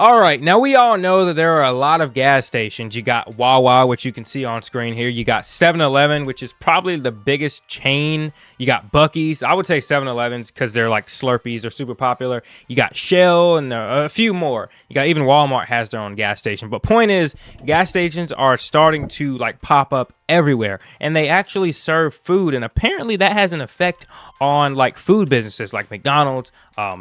All right, now we all know that there are a lot of gas stations. You got Wawa, which you can see on screen here. You got 7-Eleven, which is probably the biggest chain. You got Buc-ee's. I would say 7-Elevens because they're like Slurpees. They're super popular. You got Shell and a few more. You got even Walmart has their own gas station. But point is, gas stations are starting to like pop up everywhere, and they actually serve food. And apparently that has an effect on like food businesses like McDonald's,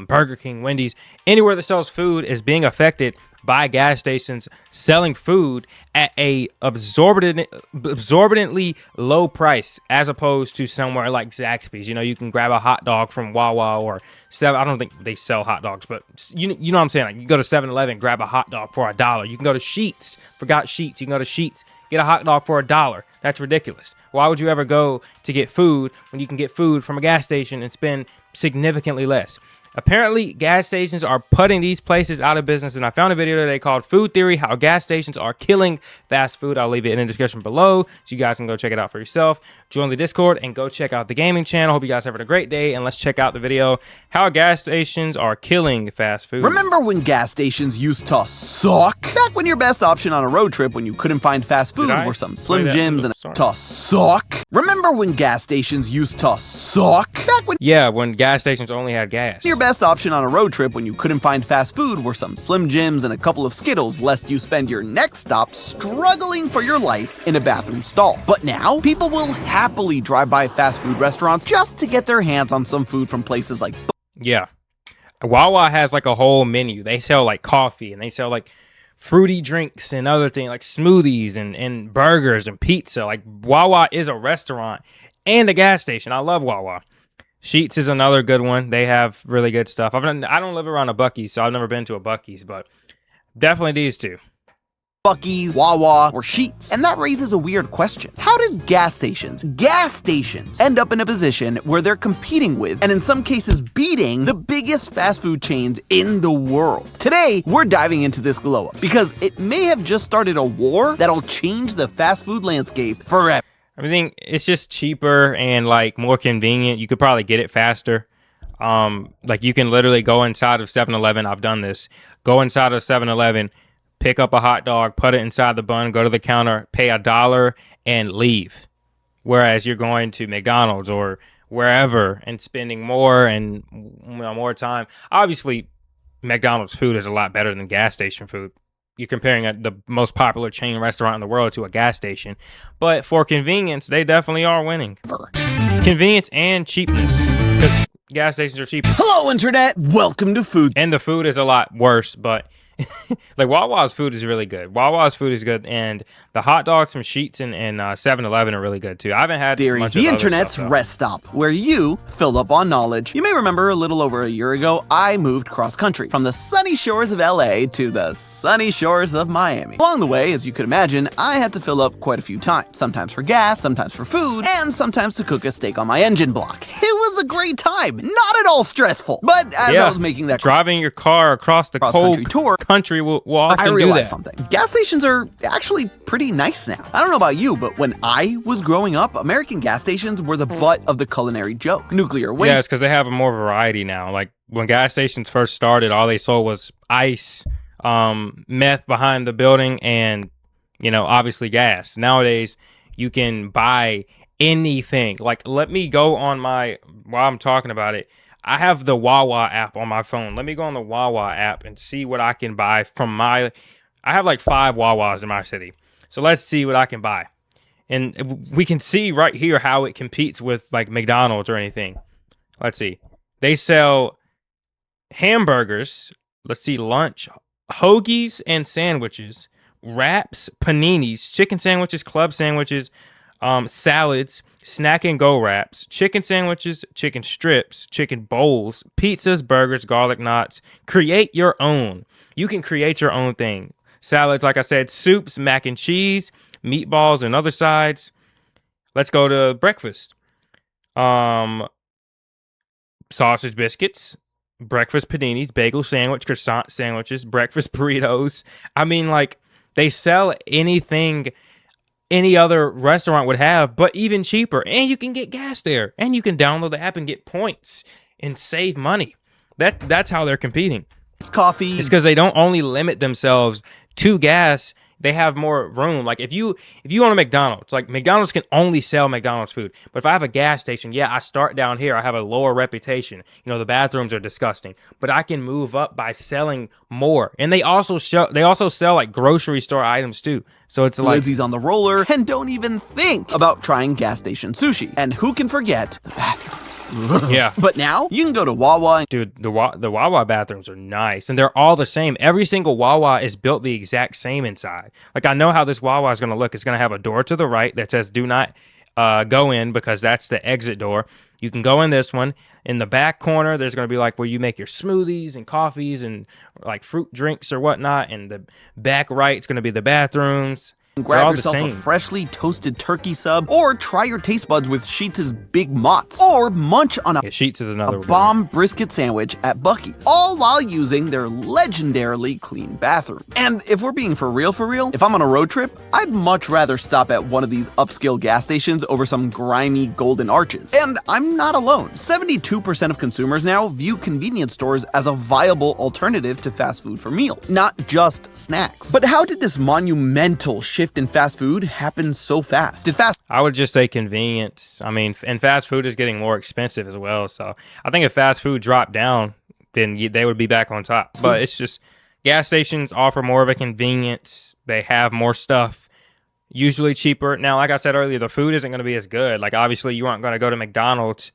Burger King, Wendy's. Anywhere that sells food is being affected by gas stations selling food at a absorbently low price, as opposed to somewhere like Zaxby's. You know, you can grab a hot dog from Wawa or I don't think they sell hot dogs, but you know what I'm saying. Like, you go to 7-Eleven, grab a hot dog for $1. You can go to Sheetz. Forgot Sheetz. You can go to Sheetz, get a hot dog for $1. That's ridiculous. Why would you ever go to get food when you can get food from a gas station and spend significantly less? Apparently, gas stations are putting these places out of business, and I found a video today called Food Theory, How Gas Stations Are Killing Fast Food. I'll leave it in the description below so you guys can go check it out for yourself. Join the Discord and go check out the gaming channel. Hope you guys are having a great day, and let's check out the video, How Gas Stations Are Killing Fast Food. Remember when gas stations used to suck? Back when your best option on a road trip when you couldn't find fast food were some Slim Jims and to suck? Remember when gas stations used to suck? Back when when gas stations only had gas. Your best option on a road trip when you couldn't find fast food were some Slim Jims and a couple of Skittles, lest you spend your next stop struggling for your life in a bathroom stall. But now, people will happily drive by fast food restaurants just to get their hands on some food from places like Wawa has like a whole menu. They sell like coffee, and they sell like fruity drinks and other things like smoothies and burgers and pizza. Like, Wawa is a restaurant and a gas station. I love Wawa. Sheetz is another good one. They have really good stuff. I don't live around a Buc-ee's, so I've never been to a Buc-ee's, but definitely these two. Buc-ee's, Wawa, or Sheetz. And that raises a weird question. How did gas stations, end up in a position where they're competing with, and in some cases beating, the biggest fast food chains in the world? Today, we're diving into this glow up because it may have just started a war that'll change the fast food landscape forever. I think it's just cheaper and like more convenient. You could probably get it faster. Like, you can literally go inside of 7-Eleven. I've done this. Go inside of 7-Eleven, pick up a hot dog, put it inside the bun, go to the counter, pay $1 and leave. Whereas you're going to McDonald's or wherever and spending more and more time. Obviously, McDonald's food is a lot better than gas station food. You're comparing the most popular chain restaurant in the world to a gas station. But for convenience, they definitely are winning. Convenience and cheapness, because gas stations are cheaper. Hello, Internet. Welcome to Food. And the food is a lot worse, but like, Wawa's food is really good. Wawa's food is good, and the hot dogs from Sheetz and 7-Eleven are really good too. I haven't had Theory, much of the other internet's stuff, rest stop, where you fill up on knowledge. You may remember a little over a year ago, I moved cross country from the sunny shores of LA to the sunny shores of Miami. Along the way, as you could imagine, I had to fill up quite a few times. Sometimes for gas, sometimes for food, and sometimes to cook a steak on my engine block. It was a great time, not at all stressful. But as I was making that driving your car across the cold tour, country will often I realized do that. something. Gas stations are actually pretty nice now. I don't know about you, but when I was growing up, American gas stations were the butt of the culinary joke. Nuclear waste. Yeah, it's because they have more variety now. Like, when gas stations first started, all they sold was ice, meth behind the building, and, you know, obviously gas. Nowadays, you can buy anything. Like, let me go on while I'm talking about it, I have the Wawa app on my phone. Let me go on the Wawa app and see what I can buy from I have like 5 Wawas in my city. So let's see what I can buy. And we can see right here how it competes with like McDonald's or anything. Let's see. They sell hamburgers. Let's see, lunch, hoagies and sandwiches, wraps, paninis, chicken sandwiches, club sandwiches, salads, snack and go wraps, chicken sandwiches, chicken strips, chicken bowls, pizzas, burgers, garlic knots. Create your own. You can create your own thing. Salads, like I said, soups, mac and cheese, meatballs, and other sides. Let's go to breakfast. Sausage biscuits, breakfast paninis, bagel sandwich, croissant sandwiches, breakfast burritos. I mean, like, they sell anything any other restaurant would have, but even cheaper. And you can get gas there. And you can download the app and get points and save money. That's how they're competing. coffee. It's because they don't only limit themselves to gas. They have more room. Like if you own a McDonald's, like McDonald's can only sell McDonald's food. But if I have a gas station, yeah, I start down here. I have a lower reputation. You know, the bathrooms are disgusting. But I can move up by selling more. And they also sell like grocery store items too. So it's like Lizzie's on the roller and don't even think about trying gas station sushi. And who can forget the bathrooms? yeah. But now you can go to Wawa. Dude, the Wawa bathrooms are nice, and they're all the same. Every single Wawa is built the exact same inside. Like, I know how this Wawa is going to look. It's going to have a door to the right that says do not go in, because that's the exit door. You can go in this one. In the back corner, there's going to be like where you make your smoothies and coffees and like fruit drinks or whatnot. And the back right is going to be the bathrooms. Grab yourself a freshly toasted turkey sub, or try your taste buds with Sheetz' Big Mott's, or munch on a Sheetz is another bomb brisket sandwich at Buc-ee's, all while using their legendarily clean bathrooms. And if we're being for real, if I'm on a road trip, I'd much rather stop at one of these upscale gas stations over some grimy golden arches. And I'm not alone. 72% of consumers now view convenience stores as a viable alternative to fast food for meals, not just snacks. But how did this monumental shift in fast food happen so fast? I would just say convenience. I mean, and fast food is getting more expensive as well. So I think if fast food dropped down, then they would be back on top. But it's just gas stations offer more of a convenience. They have more stuff, usually cheaper. Now, like I said earlier, the food isn't going to be as good. Like, obviously, you aren't going to go to McDonald's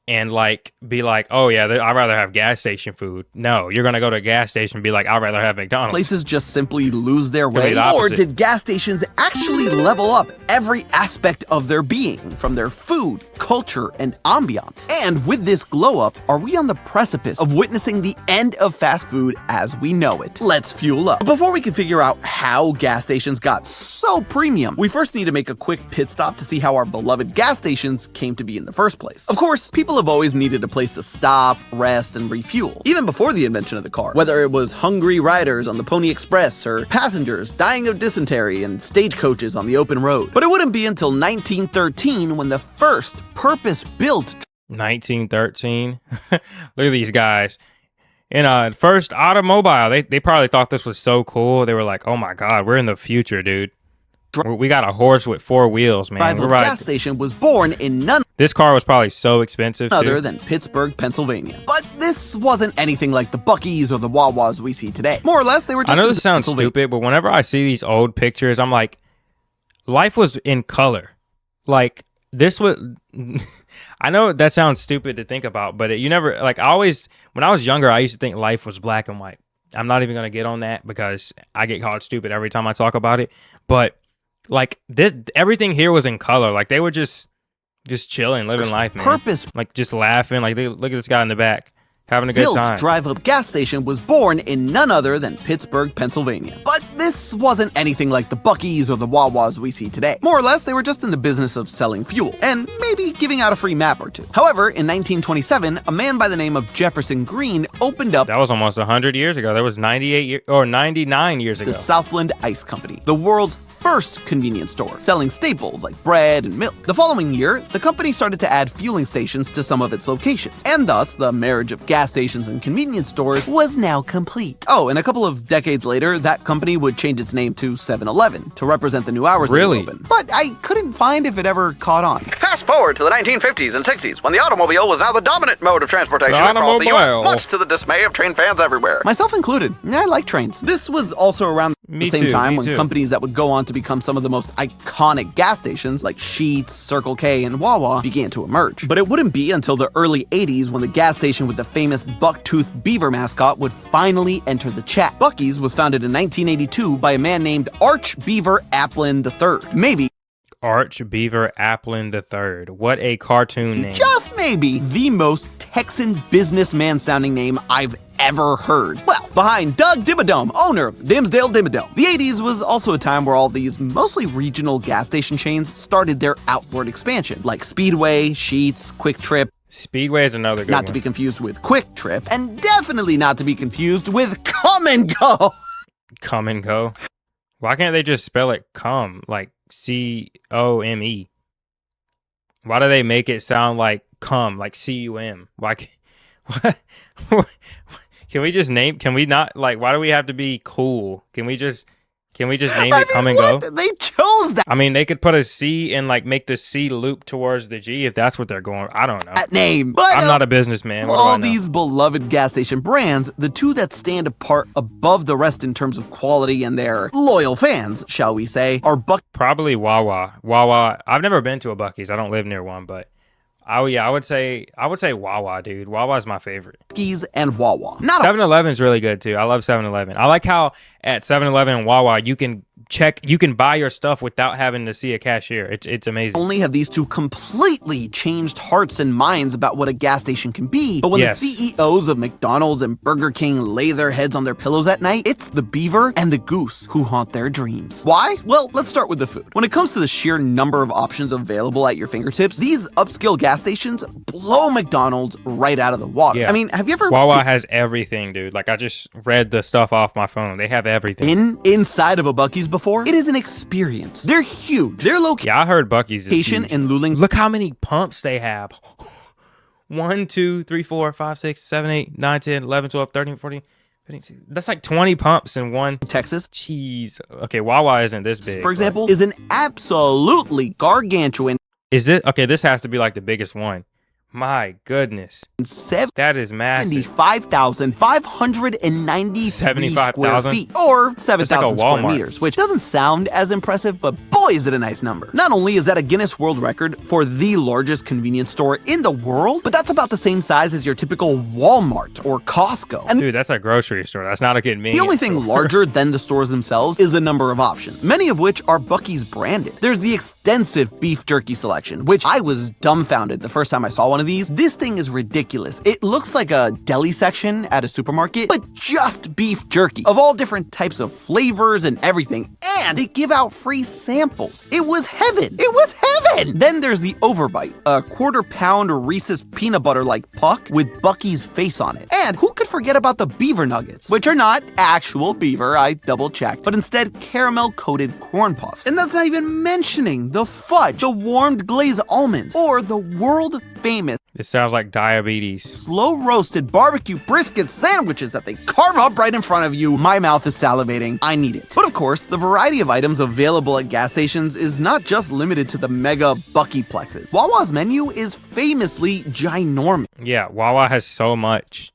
and like be like, oh yeah, I'd rather have gas station food. No, you're gonna go to a gas station and be like, I'd rather have McDonald's. Places just simply lose their way, or did gas stations actually level up every aspect of their being, from their food, culture, and ambiance? And with this glow up, are we on the precipice of witnessing the end of fast food as we know it? Let's fuel up. But before we can figure out how gas stations got so premium, we first need to make a quick pit stop to see how our beloved gas stations came to be in the first place. Of course, people have always needed a place to stop, rest, and refuel, even before the invention of the car. Whether it was hungry riders on the Pony Express or passengers dying of dysentery in stagecoaches on the open road. But it wouldn't be until 1913 when the first purpose-built 1913? Look at these guys. In first automobile, they probably thought this was so cool. They were like, oh my God, we're in the future, dude. We got a horse with 4 wheels, man. gas station was born in none This car was probably so expensive other than Pittsburgh, Pennsylvania. But this wasn't anything like the Buc-ee's or the Wawas we see today. More or less, they were just I know this sounds stupid, but whenever I see these old pictures, I'm like, life was in color. Like, this was... I know that sounds stupid to think about, but you never... Like, when I was younger, I used to think life was black and white. I'm not even going to get on that because I get called stupid every time I talk about it. But... like this, everything here was in color. Like they were just chilling, living life, man. Like just laughing. Like look at this guy in the back, having a good time. Drive-up gas station was born in none other than Pittsburgh, Pennsylvania. But this wasn't anything like the Buc-ee's or the Wawas we see today. More or less, they were just in the business of selling fuel and maybe giving out a free map or two. However, in 1927, a man by the name of Jefferson Green opened up. That was almost 100 years ago. That was 99 years ago. The Southland Ice Company, the world's first convenience store, selling staples like bread and milk. The following year, the company started to add fueling stations to some of its locations, and thus the marriage of gas stations and convenience stores was now complete. Oh, and a couple of decades later, that company would change its name to 7-Eleven to represent the new hours they were open. But I couldn't find if it ever caught on. Fast forward to the 1950s and 60s, when the automobile was now the dominant mode of transportation across the U.S., much to the dismay of train fans everywhere. Myself included. I like trains. This was also around the same time when companies that would go on to become some of the most iconic gas stations like Sheetz, Circle K, and Wawa began to emerge. But it wouldn't be until the early 80s when the gas station with the famous buck-toothed beaver mascot would finally enter the chat. Buc-ee's was founded in 1982 by a man named Arch Beaver Applin III. Maybe Arch Beaver Applin III. What a cartoon name. Just maybe the most Texan businessman sounding name I've ever heard. Well, behind Doug Dimmadome, owner of Dimsdale Dimmadome. The 80s was also a time where all these mostly regional gas station chains started their outward expansion, like Speedway, Sheetz, Quick Trip. Speedway is another good one. Not to be confused with Quick Trip, and definitely not to be confused with Come and Go. Come and Go? Why can't they just spell it come, like C-O-M-E? Why do they make it sound like come, like C-U-M? Why can't... What? Can we just name? Can we not like? Why do we have to be cool? Can we just name it Come and Go? They chose I mean, they could put a C and like make the C loop towards the G if that's what they're going. I don't know. that name. But I'm not a businessman. of What do I all know? these beloved gas station brands, the two that stand apart above the rest in terms of quality and their loyal fans, shall we say, are Probably Wawa. Wawa. I've never been to a Buc-ee's. I don't live near one, but I would say Wawa, dude. Wawa's my favorite. Buc-ee's and Wawa. Not 7-Eleven's really good too. I love 7-Eleven. I like how at 7-Eleven and Wawa you can buy your stuff without having to see a cashier. It's amazing. only have these two completely changed hearts and minds about what a gas station can be, but when Yes. the CEOs of McDonald's and Burger King lay their heads on their pillows at night, it's the beaver and the goose who haunt their dreams. Why? Well, let's start with the food. When it comes to the sheer number of options available at your fingertips, these upscale gas stations blow McDonald's right out of the water. Yeah. I mean, have you ever Wawa has everything, dude. Like I just read the stuff off my phone. They have everything. inside of a Buc-ee's before? It is an experience. They're huge. Their Yeah, I heard Buc-ee's is location huge. in Luling. Look how many pumps they have. 1, 2, 3, 4, 5, 6, 7, 8, 9, 10, 11, 12, 13, 14, 15, 16. That's like 20 pumps in one. Texas, Jeez. Okay, Wawa isn't this big. for but- example, is an absolutely gargantuan Is it? Okay, this has to be like the biggest one. My goodness. 7 That is massive. 75,593 square 75,000? feet, or 7,000 square Walmart. meters, which doesn't sound as impressive, but boy, is it a nice number. Not only is that a Guinness World Record for the largest convenience store in the world, but that's about the same size as your typical Walmart or Costco. And Dude, that's a grocery store. That's not a convenience the only thing store. larger than the stores themselves is the number of options, many of which are Buc-ee's branded. There's the extensive beef jerky selection, which I was dumbfounded the first time I saw one of these. This thing is ridiculous. It looks like a deli section at a supermarket, but just beef jerky of all different types of flavors and everything. And they give out free samples. It was heaven. It was heaven. Then there's the Overbite, a quarter-pound Reese's peanut butter-like puck with Buc-ee's face on it. And who could forget about the beaver nuggets, which are not actual beaver, I double-checked, but instead caramel-coated corn puffs. And that's not even mentioning the fudge, the warmed glazed almonds, or the world-famous It sounds like diabetes. slow-roasted barbecue brisket sandwiches that they carve up right in front of you. My mouth is salivating. I need it. But of course, the variety of items available at gas stations is not just limited to the mega Buc-ee-plexes. Wawa's menu is famously ginormous. Yeah, Wawa has so much.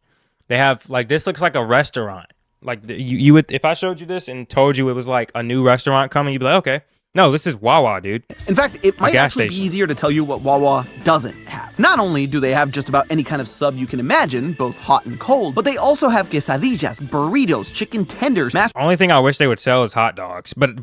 They have like this looks like a restaurant. Like you would if I showed you this and told you it was like a new restaurant coming, you'd be like, okay. No, this is Wawa, dude. In fact, it might gas actually be station. easier to tell you what Wawa doesn't have. Not only do they have just about any kind of sub you can imagine, both hot and cold, but they also have quesadillas, burritos, chicken tenders, mashed Only thing I wish they would sell is hot dogs. But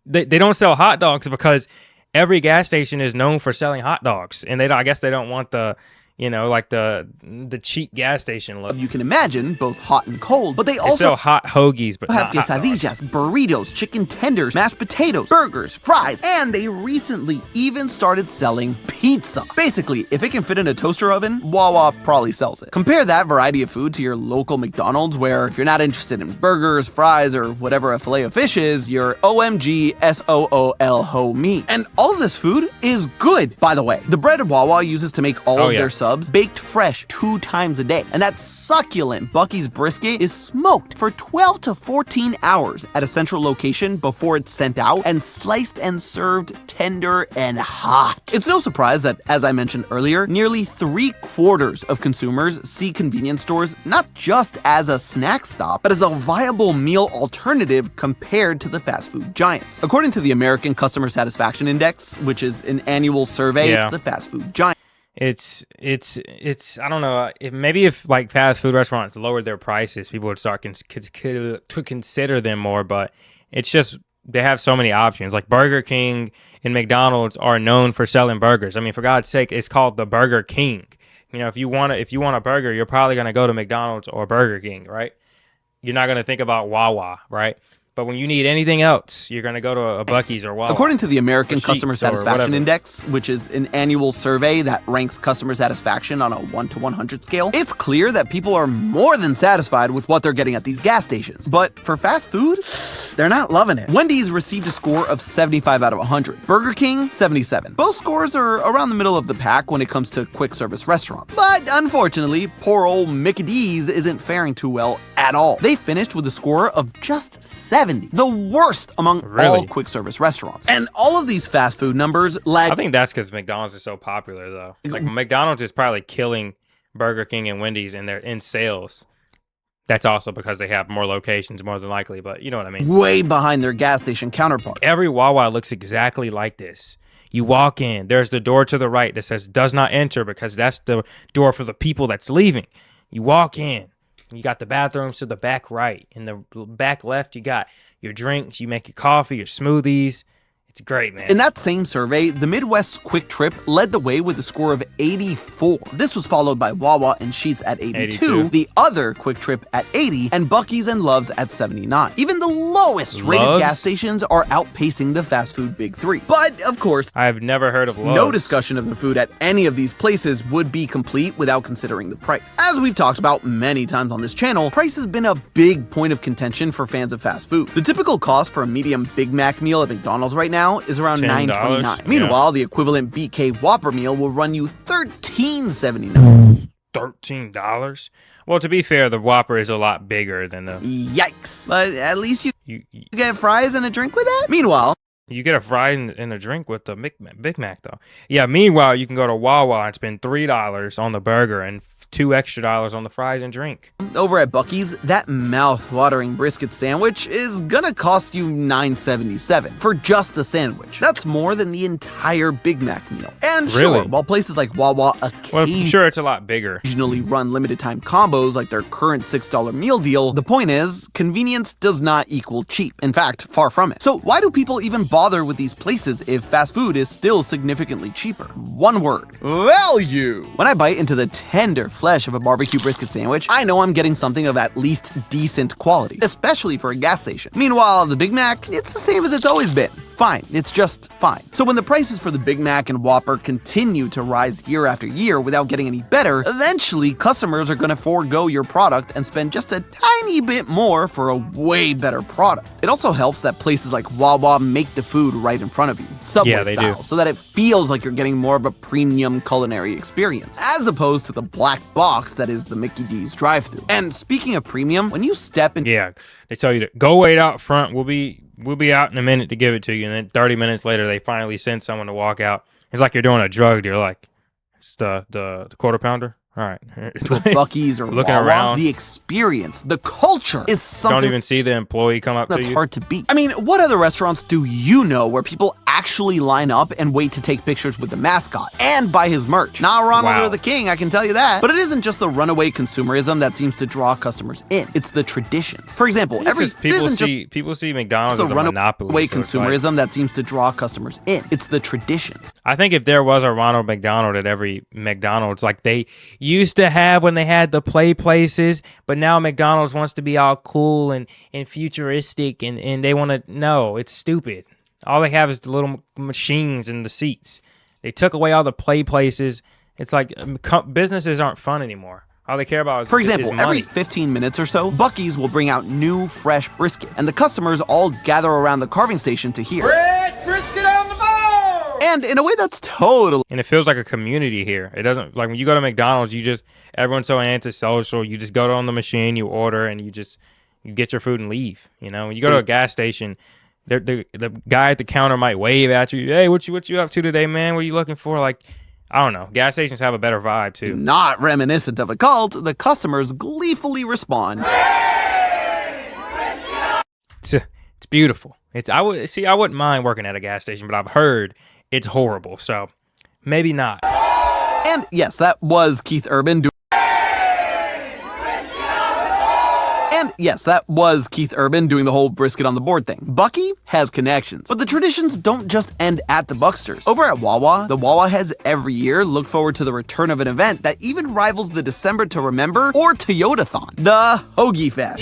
they don't sell hot dogs because every gas station is known for selling hot dogs. And I guess they don't want the like the cheap gas station look. you can imagine, both hot and cold, but they They also sell hot hoagies, but have not hot dogs. quesadillas, burritos, chicken tenders, mashed potatoes, burgers, fries, and they recently even started selling pizza. Basically, if it can fit in a toaster oven, Wawa probably sells it. Compare that variety of food to your local McDonald's, where if you're not interested in burgers, fries, or whatever a filet of fish is, you're OMG SOOL ho me. And all of this food is good, by the way. The bread Wawa uses to make all Oh, of yeah. their subs baked fresh 2 times a day. And that succulent Buc-ee's brisket is smoked for 12 to 14 hours at a central location before it's sent out and sliced and served tender and hot. It's no surprise that, as I mentioned earlier, nearly 3/4 of consumers see convenience stores not just as a snack stop, but as a viable meal alternative compared to the fast food giants. According to the American Customer Satisfaction Index, which is an annual survey, Yeah. the fast food giant It's I don't know, if like fast food restaurants lowered their prices, people would start to consider them more, but it's just they have so many options. Like Burger King and McDonald's are known for selling burgers. I mean, for God's sake, it's called the Burger King. If you want a burger, you're probably going to go to McDonald's or Burger King, right? You're not going to think about Wawa, right? But when you need anything else, you're going to go to a Buc-ee's or Wawa. According to the American Or Sheetz Customer or Satisfaction whatever. Index, which is an annual survey that ranks customer satisfaction on a 1 to 100 scale, it's clear that people are more than satisfied with what they're getting at these gas stations. But for fast food, they're not loving it. Wendy's received a score of 75 out of 100. Burger King, 77. Both scores are around the middle of the pack when it comes to quick service restaurants. But unfortunately, poor old Mickey D's isn't faring too well at all. They finished with a score of just 70, the worst among all quick service restaurants. And all of these fast food numbers lag. I think that's because McDonald's is so popular, though. Like McDonald's is probably killing Burger King and Wendy's in sales. That's also because they have more locations, more than likely, but you know what I mean. Way behind their gas station counterpart. Every Wawa looks exactly like this. You walk in, there's the door to the right that says does not enter because that's the door for the people that's leaving. You walk in, you got the bathrooms to the back right. In the back left, you got your drinks, you make your coffee, your smoothies. It's great, man. In that same survey, the Midwest Quick Trip led the way with a score of 84. This was followed by Wawa and Sheetz at 82, the other Quick Trip at 80, and Buc-ee's and Love's at 79. Even the lowest rated gas stations are outpacing the fast food big three. But, of course, I've never heard of Love's. No discussion of the food at any of these places would be complete without considering the price. As we've talked about many times on this channel, price has been a big point of contention for fans of fast food. The typical cost for a medium Big Mac meal at McDonald's right now is around $9.29. Meanwhile, the equivalent BK Whopper meal will run you $13.79. $13? Well, to be fair, the Whopper is a lot bigger than the... Yikes. But at least you get fries and a drink with that? Meanwhile... You get a fry and a drink with the Big Mac, though. Yeah, meanwhile, you can go to Wawa and spend $3 on the burger and $2 extra on the fries and drink. Over at Buc-ee's, that mouth-watering brisket sandwich is gonna cost you $9.77 for just the sandwich. That's more than the entire Big Mac meal. And sure, while places like Wawa sure, it's a lot bigger. Occasionally run limited-time combos like their current $6 meal deal, the point is, convenience does not equal cheap. In fact, far from it. So why do people even bother with these places if fast food is still significantly cheaper? One word: value! When I bite into the tender flesh of a barbecue brisket sandwich, I know I'm getting something of at least decent quality, especially for a gas station. Meanwhile, the Big Mac, it's the same as it's always been. Fine, it's just fine. So when the prices for the Big Mac and Whopper continue to rise year after year without getting any better, eventually customers are gonna forego your product and spend just a tiny bit more for a way better product. It also helps that places like Wawa make the food right in front of you, Subway style, so that it feels like you're getting more of a premium culinary experience, as opposed to the black box that is the Mickey D's drive-thru. And speaking of premium, when you step in... Yeah, they tell you to go wait out front, we'll be out in a minute to give it to you, and then 30 minutes later they finally send someone to walk out. It's like you're doing a drug deal, like it's the quarter pounder. All right. To a Buc-ee's or looking Wawa, around. The experience, the culture is something don't even see the employee come up to you. That's hard to beat. I mean, what other restaurants do you know where people actually line up and wait to take pictures with the mascot and buy his merch? Not Ronald or the King, I can tell you that. But it isn't just the runaway consumerism that seems to draw customers in. It's the traditions. For example, people see McDonald's as a monopoly. Runaway consumerism that seems to draw customers in. It's the traditions. I think if there was a Ronald McDonald at every McDonald's, like they used to have when they had the play places, but now McDonald's wants to be all cool and futuristic, and they want to... No, it's stupid. All they have is the little machines and the seats. They took away all the play places. It's like businesses aren't fun anymore. All they care about is For example, money. Every 15 minutes or so, Buc-ee's will bring out new, fresh brisket, and the customers all gather around the carving station to hear. Fresh brisket on the board! And in a way that's totally... And it feels like a community here. It doesn't... Like when you go to McDonald's, everyone's so antisocial. You just go on the machine, you order, and you get your food and leave. You know, when you go to a gas station... The guy at the counter might wave at you. Hey, what you up to today, man? What are you looking for? Like, I don't know. Gas stations have a better vibe too. Not reminiscent of a cult, the customers gleefully respond. It's beautiful. I wouldn't mind working at a gas station, but I've heard it's horrible. So maybe not. And yes, that was Keith Urban doing the whole brisket on the board thing. Buc-ee has connections, but the traditions don't just end at the Bucksters. Over at Wawa, the Wawa heads every year look forward to the return of an event that even rivals the December to Remember or Toyotathon, the Hoagie Fest.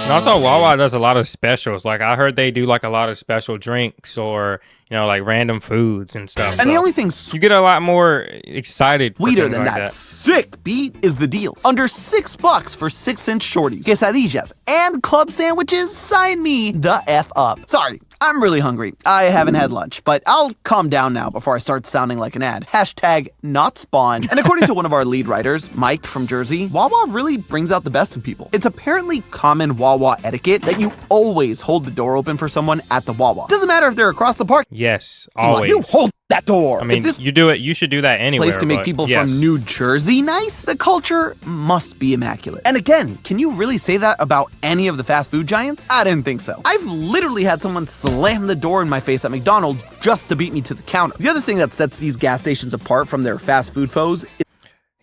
And also, Wawa does a lot of specials. Like, I heard they do like a lot of special drinks or, like random foods and stuff. And the So only thing you get a lot more excited. for sweeter things than like that sick beat is the deals. Under $6 for 6-inch shorties, quesadillas, and club sandwiches. Sign me the F up. Sorry, I'm really hungry. I haven't had lunch, but I'll calm down now before I start sounding like an ad. Hashtag not spawn. And according to one of our lead writers, Mike from Jersey, Wawa really brings out the best in people. It's apparently common Wawa etiquette that you always hold the door open for someone at the Wawa. Doesn't matter if they're across the park. Yes, Come on, always. you hold that door. I mean, If this you do it. You should do that anywhere. place can make but people yes. from New Jersey nice, the culture must be immaculate. And again, can you really say that about any of the fast food giants? I didn't think so. I've literally had someone slam the door in my face at McDonald's just to beat me to the counter. The other thing that sets these gas stations apart from their fast food foes is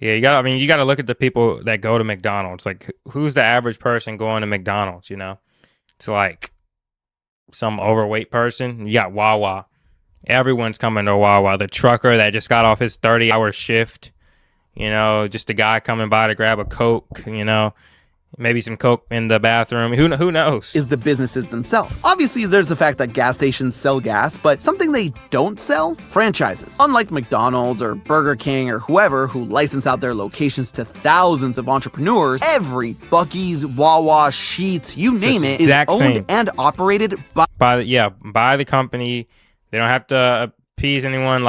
Yeah, you got to look at the people that go to McDonald's. Like, who's the average person going to McDonald's? It's like some overweight person. You got Wawa. Everyone's coming to Wawa. The trucker that just got off his 30-hour shift, just a guy coming by to grab a Coke, maybe some Coke in the bathroom. Who knows? the businesses themselves. Obviously, there's the fact that gas stations sell gas, but something they don't sell? Franchises. Unlike McDonald's or Burger King or whoever who license out their locations to thousands of entrepreneurs, every Buc-ee's, Wawa, Sheetz, you name it, is exact owned same. and operated by by the company. They don't have to appease anyone.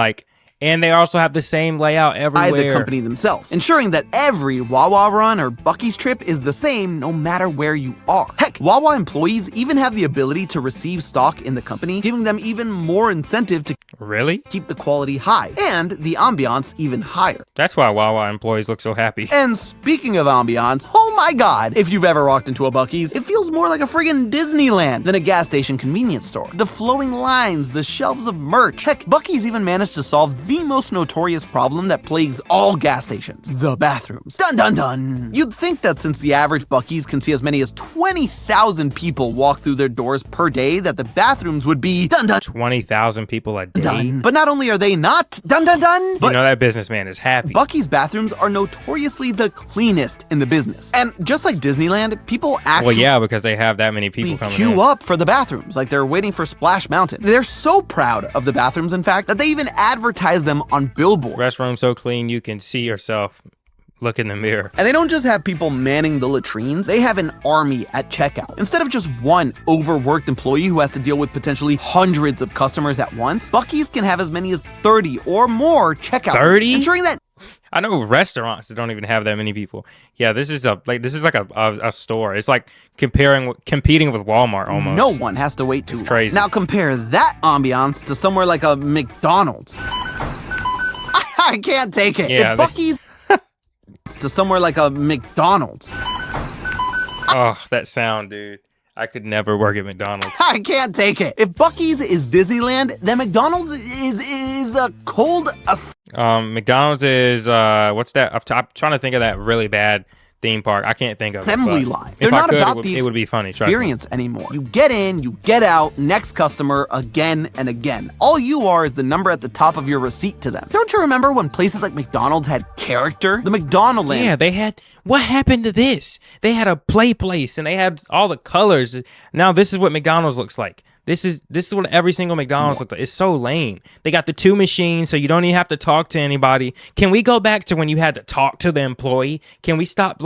And they also have the same layout everywhere. the company themselves, ensuring that every Wawa run or Buc-ee's trip is the same no matter where you are. Heck, Wawa employees even have the ability to receive stock in the company, giving them even more incentive to Really? keep the quality high and the ambiance even higher. That's why Wawa employees look so happy. And speaking of ambiance, oh my god, if you've ever walked into a Buc-ee's, it feels more like a friggin' Disneyland than a gas station convenience store. The flowing lines, the shelves of merch. Heck, Buc-ee's even managed to solve the most notorious problem that plagues all gas stations: the bathrooms. Dun dun dun! You'd think that since the average Buc-ee's can see as many as 20,000 people walk through their doors per day, that the bathrooms would be dun dun 20,000 people a day. dun. But not only are they not dun dun dun, but That businessman is happy. Buc-ee's bathrooms are notoriously the cleanest in the business. And just like Disneyland, people actually Well, yeah, because they have that many people coming queue in. up for the bathrooms like they're waiting for Splash Mountain. They're so proud of the bathrooms, in fact, that they even advertise them on billboards. Restroom so clean you can see yourself look in the mirror. And they don't just have people manning the latrines, they have an army at checkout. Instead of just one overworked employee who has to deal with potentially hundreds of customers at once, Buc-ee's can have as many as 30 or more checkout. 30? Ensuring that I know restaurants that don't even have that many people. Yeah, this is like a store. It's like competing with Walmart almost. no one has to wait too long. crazy. Now compare that ambiance to somewhere like a McDonald's. I can't take it. Yeah, If Buc-ee's to somewhere like a McDonald's. Oh, that sound, dude. I could never work at McDonald's. I can't take it. If Buc-ee's is Disneyland, then McDonald's is a cold McDonald's is what's that? I'm trying to think of that really bad theme park. I can't think of assembly it. but line. If They're I not could, about the it would be funny. trust me. experience anymore. You get in, you get out, next customer, again and again. All you are is the number at the top of your receipt to them. Don't you remember when places like McDonald's had character? The McDonald's land. Yeah, they had. What happened to this? They had a play place and they had all the colors. Now this is what McDonald's looks like. This is what every single McDonald's looks like. It's so lame. They got the 2 machines, so you don't even have to talk to anybody. Can we go back to when you had to talk to the employee? Can we stop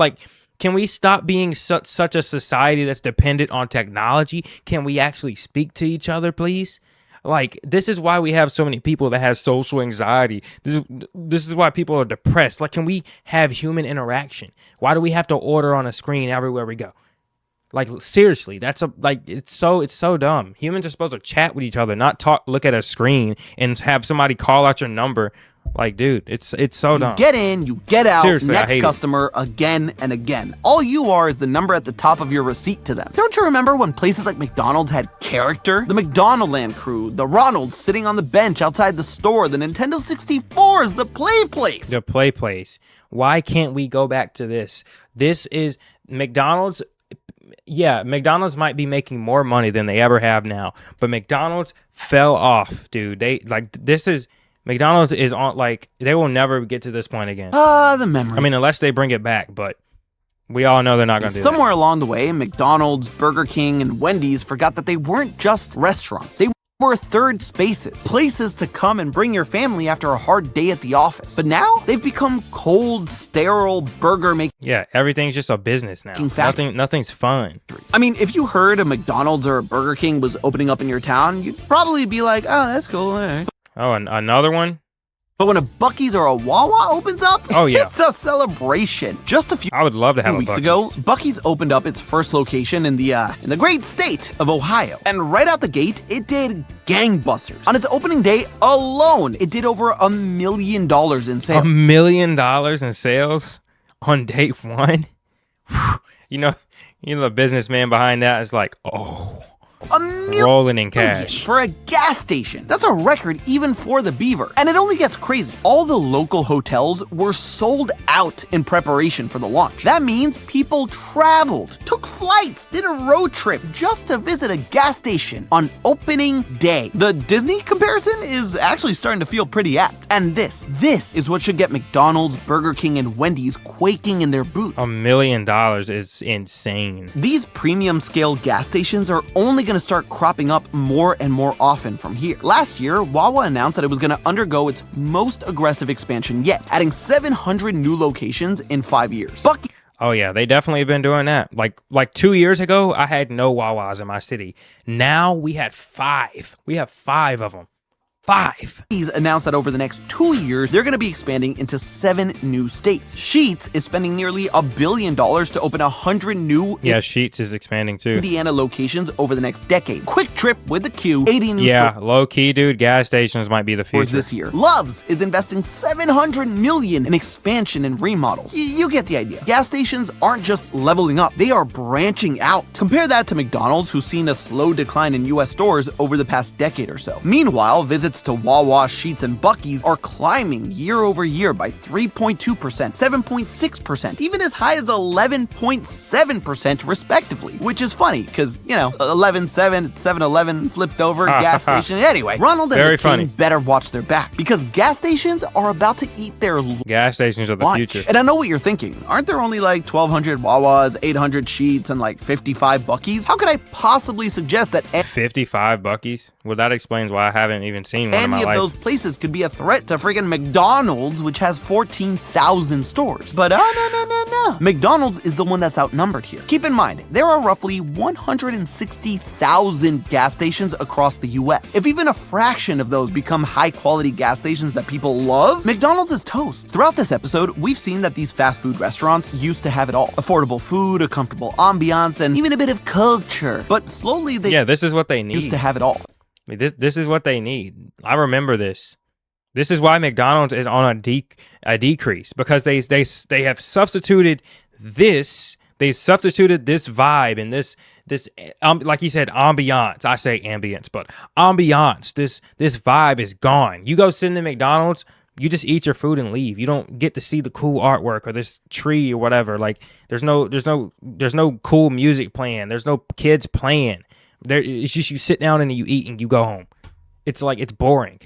being such a society that's dependent on technology? Can we actually speak to each other, please? Like, this is why we have so many people that have social anxiety. This is why people are depressed. Like, can we have human interaction? Why do we have to order on a screen everywhere we go? Like, seriously, it's so dumb. Humans are supposed to chat with each other, not look at a screen and have somebody call out your number. Like, dude, it's so dumb. You get in, you get out, Seriously, I next hate it. customer, again and again. All you are is the number at the top of your receipt to them. Don't you remember when places like McDonald's had character? The McDonald's Land crew, the Ronalds sitting on the bench outside the store, the Nintendo 64s, the play place. The play place. Why can't we go back to this? This is McDonald's. Yeah, McDonald's might be making more money than they ever have now, but McDonald's fell off, dude. McDonald's is on, like, they will never get to this point again. The memory. I mean, unless they bring it back, but We all know they're not going to do that. Somewhere along the way, McDonald's, Burger King, and Wendy's forgot that they weren't just restaurants. They were third spaces, places to come and bring your family after a hard day at the office. But now they've become cold, sterile burger making. Yeah, everything's just a business now. Nothing's fun. I mean, if you heard a McDonald's or a Burger King was opening up in your town, you'd probably be like, oh, that's cool. All right. Oh, and another one? But when a Buc-ee's or a Wawa opens up, oh, yeah. it's a celebration. Just a few I would love to have a weeks Buc-ee's. ago, Buc-ee's opened up its first location in the great state of Ohio. And right out the gate, it did gangbusters. On its opening day alone, it did over $1 million in sales. $1 million in sales on day one? You know, the businessman behind that is like, oh, rolling in cash. For a gas station. That's a record even for the Beaver. And it only gets crazy. All the local hotels were sold out in preparation for the launch. That means people traveled, took flights, did a road trip just to visit a gas station on opening day. The Disney comparison is actually starting to feel pretty apt. And this is what should get McDonald's, Burger King, and Wendy's quaking in their boots. $1 million is insane. These premium scale gas stations are only going to start cropping up more and more often from here. Last year, Wawa announced that it was going to undergo its most aggressive expansion yet, adding 700 new locations in 5 years. Oh yeah, they definitely have been doing that. Like 2 years ago, I had no Wawas in my city. Now we had 5. We have 5 of them. 5. He's announced that over the next 2 years, they're going to be expanding into 7 new states. Sheetz is spending nearly $1 billion to open 100 new Sheetz is expanding too. Indiana locations over the next decade. Quick Trip with the Q, 80 new stores. Low key, dude. Gas stations might be the future this year. Love's is investing $700 million in expansion and remodels. You get the idea. Gas stations aren't just leveling up; they are branching out. Compare that to McDonald's, who's seen a slow decline in U.S. stores over the past decade or so. Meanwhile, visits to Wawa, Sheetz, and Buc-ee's are climbing year over year by 3.2%, 7.6%, even as high as 11.7% respectively. Which is funny, because, 11.7 at 7-Eleven flipped over, gas station. Anyway, Ronald and the King better watch their back, because gas stations are about to eat their gas stations are the future. And I know what you're thinking. Aren't there only like 1,200 Wawas, 800 Sheetz, and like 55 Buc-ee's? How could I possibly suggest that 55 Buc-ee's? Well, that explains why I haven't even seen one in my life. Any of those places could be a threat to friggin' McDonald's, which has 14,000 stores. But no. McDonald's is the one that's outnumbered here. Keep in mind, there are roughly 160,000 gas stations across the US. If even a fraction of those become high-quality gas stations that people love, McDonald's is toast. Throughout this episode, we've seen that these fast food restaurants used to have it all. Affordable food, a comfortable ambiance, and even a bit of culture. But slowly this is what they need. Used to have it all. This is what they need. I remember this. This is why McDonald's is on a decrease, because they have substituted this. They substituted this vibe and this like you said, ambiance. I say ambience, but ambiance. This vibe is gone. You go sit in McDonald's, you just eat your food and leave. You don't get to see the cool artwork or this tree or whatever. Like there's no cool music playing. There's no kids playing. It's just you sit down and you eat and you go home. It's boring,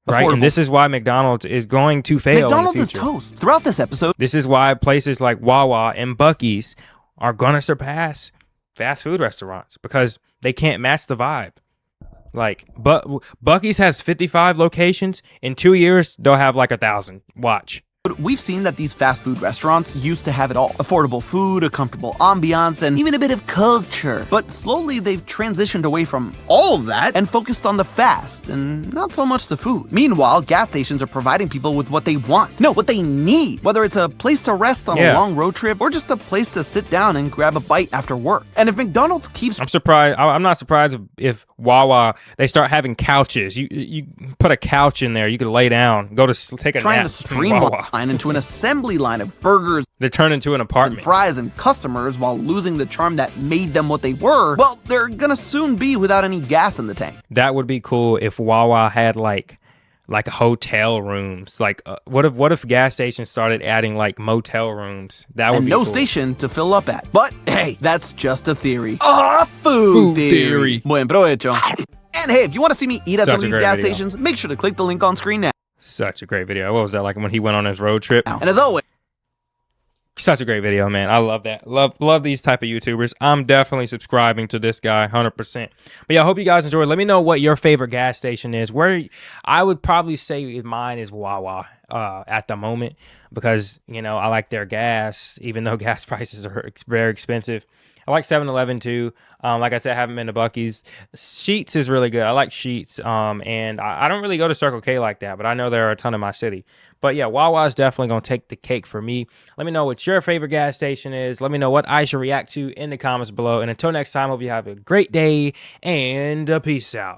right? And this is why McDonald's is going to fail. McDonald's is toast. Throughout this episode, this is why places like Wawa and Buc-ee's are gonna surpass fast food restaurants, because they can't match the vibe. But Buc-ee's has 55 locations. In 2 years, they'll have like 1,000. Watch. We've seen that these fast food restaurants used to have it all. Affordable food, a comfortable ambiance, and even a bit of culture. But slowly they've transitioned away from all of that and focused on the fast and not so much the food. Meanwhile, gas stations are providing people with what they want. No, what they need. Whether it's a place to rest on a long road trip or just a place to sit down and grab a bite after work. And if McDonald's keeps... I'm not surprised if Wawa, they start having couches. You put a couch in there, you could lay down, go to take a nap. Trying to streamline into an assembly line of burgers. They turn into an apartment. And fries and customers while losing the charm that made them what they were. Well, they're gonna soon be without any gas in the tank. That would be cool if Wawa had like hotel rooms. What if gas stations started adding like motel rooms? That would be no cool. Station to fill up at. But hey, that's just a theory. Food theory. Buen provecho. And hey, if you want to see me eat at some of these gas stations, make sure to click the link on screen now. Such a great video. What was that like when he went on his road trip? And as always, Such a great video, man. I love that. Love these type of YouTubers. I'm definitely subscribing to this guy 100%. But yeah, I hope you guys enjoyed. Let me know what your favorite gas station is. Where I would probably say mine is Wawa at the moment, because, you know, I like their gas, even though gas prices are very expensive. I like 7-Eleven too. Like I said, I haven't been to Buc-ee's. Sheetz is really good. I like Sheetz. And I don't really go to Circle K like that, but I know there are a ton in my city. But yeah, Wawa is definitely going to take the cake for me. Let me know what your favorite gas station is. Let me know what I should react to in the comments below. And until next time, hope you have a great day and peace out.